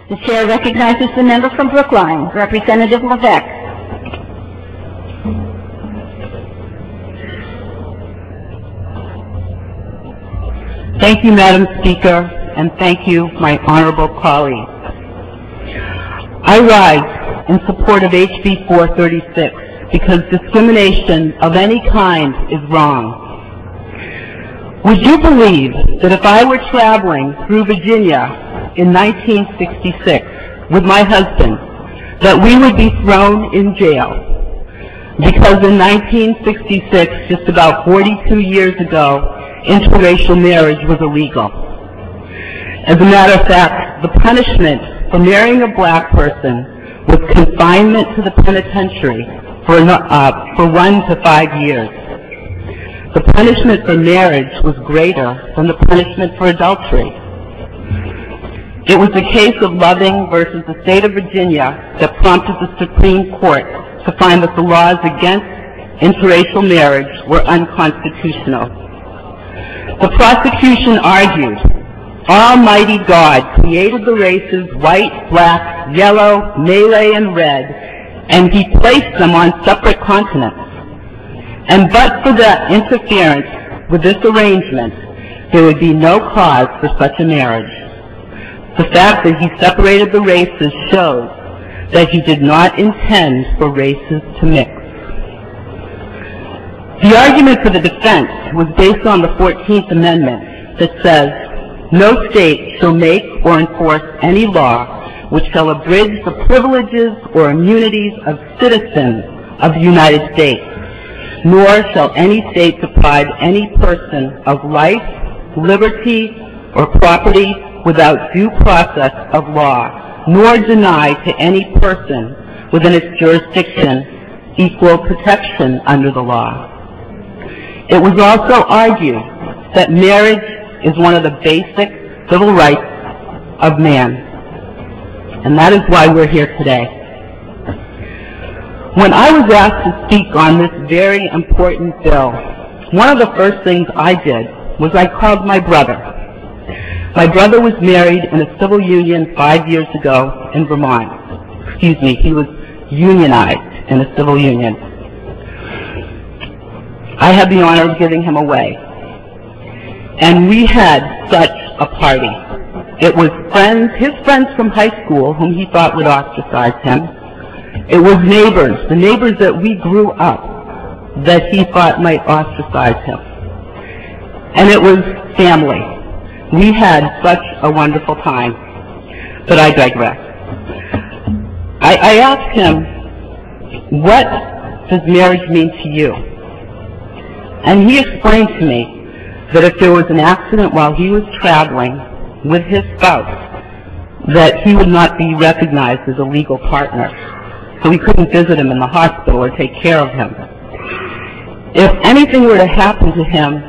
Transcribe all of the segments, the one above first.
The chair recognizes the member from Brookline, Representative Levesque. Thank you, Madam Speaker, and thank you, my honorable colleagues. I rise in support of HB 436 because discrimination of any kind is wrong. Would you believe that if I were traveling through Virginia in 1966 with my husband, that we would be thrown in jail? Because in 1966, just about 42 years ago, interracial marriage was illegal. As a matter of fact, the punishment for marrying a black person was confinement to the penitentiary for 1 to 5 years. The punishment for marriage was greater than the punishment for adultery. It was the case of Loving versus the state of Virginia that prompted the Supreme Court to find that the laws against interracial marriage were unconstitutional. The prosecution argued, Almighty God created the races white, black, yellow, Malay, and red, and He placed them on separate continents. And but for that interference with this arrangement, there would be no cause for such a marriage. The fact that He separated the races shows that He did not intend for races to mix. The argument for the defense was based on the 14th Amendment that says, no state shall make or enforce any law which shall abridge the privileges or immunities of citizens of the United States, nor shall any state deprive any person of life, liberty, or property without due process of law, nor deny to any person within its jurisdiction equal protection under the law. It was also argued that marriage is one of the basic civil rights of man, and that is why we're here today. When I was asked to speak on this very important bill, one of the first things I did was I called my brother. My brother was married in a civil union 5 years ago in Vermont. Excuse me, he was unionized in a civil union. I had the honor of giving him away. And we had such a party. It was friends, his friends from high school, whom he thought would ostracize him. It was neighbors, the neighbors that we grew up, that he thought might ostracize him. And it was family. We had such a wonderful time. But I digress. I asked him, what does marriage mean to you? And he explained to me that if there was an accident while he was traveling with his spouse, that he would not be recognized as a legal partner. So we couldn't visit him in the hospital or take care of him. If anything were to happen to him,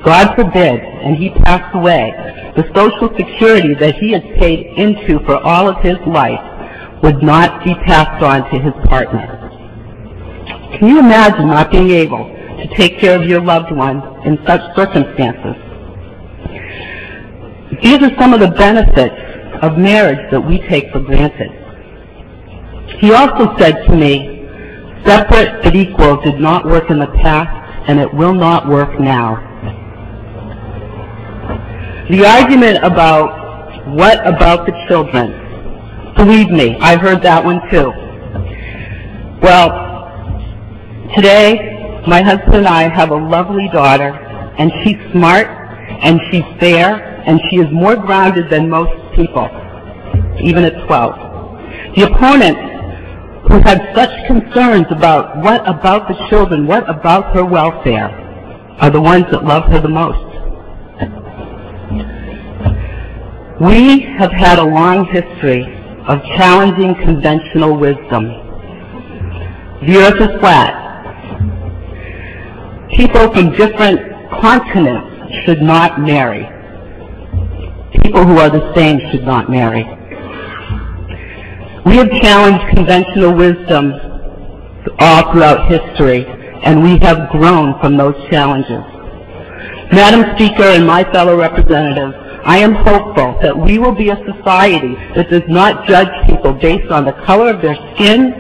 God forbid, and he passed away, the Social Security that he had paid into for all of his life would not be passed on to his partner. Can you imagine not being able to take care of your loved one in such circumstances? These are some of the benefits of marriage that we take for granted. He also said to me, separate but equal did not work in the past, and it will not work now. The argument about what about the children? Believe me, I heard that one too. Well, today, my husband and I have a lovely daughter, and she's smart, and she's fair, and she is more grounded than most people, even at 12. The opponents who had such concerns about what about the children, what about her welfare, are the ones that love her the most. We have had a long history of challenging conventional wisdom. The earth is flat. People from different continents should not marry. People who are the same should not marry. We have challenged conventional wisdom all throughout history, and we have grown from those challenges. Madam Speaker and my fellow representatives, I am hopeful that we will be a society that does not judge people based on the color of their skin,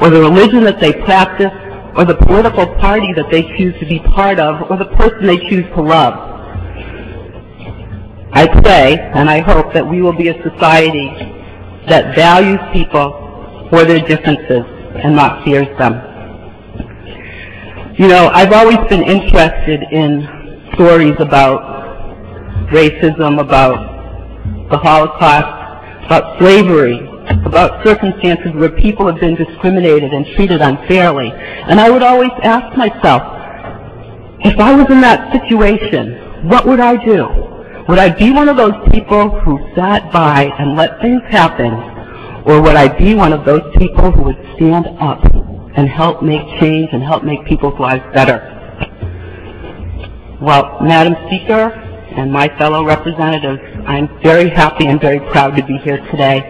or the religion that they practice, or the political party that they choose to be part of, or the person they choose to love. I pray and I hope that we will be a society that values people for their differences and not fears them. You know, I've always been interested in stories about racism, about the Holocaust, about slavery, about circumstances where people have been discriminated and treated unfairly. And I would always ask myself, if I was in that situation, what would I do? Would I be one of those people who sat by and let things happen, or would I be one of those people who would stand up and help make change and help make people's lives better? Well, Madam Speaker and my fellow representatives, I'm very happy and very proud to be here today.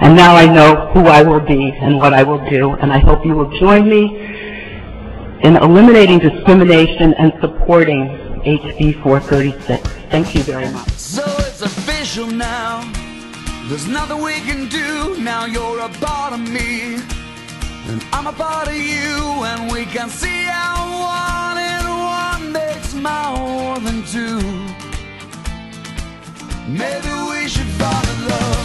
And now I know who I will be and what I will do, and I hope you will join me in eliminating discrimination and supporting HB 436. Thank you very much. So it's official now. There's nothing we can do. Now you're a part of me, and I'm a part of you, and we can see how 1 and 1 makes more than 2. Maybe we should fall in love.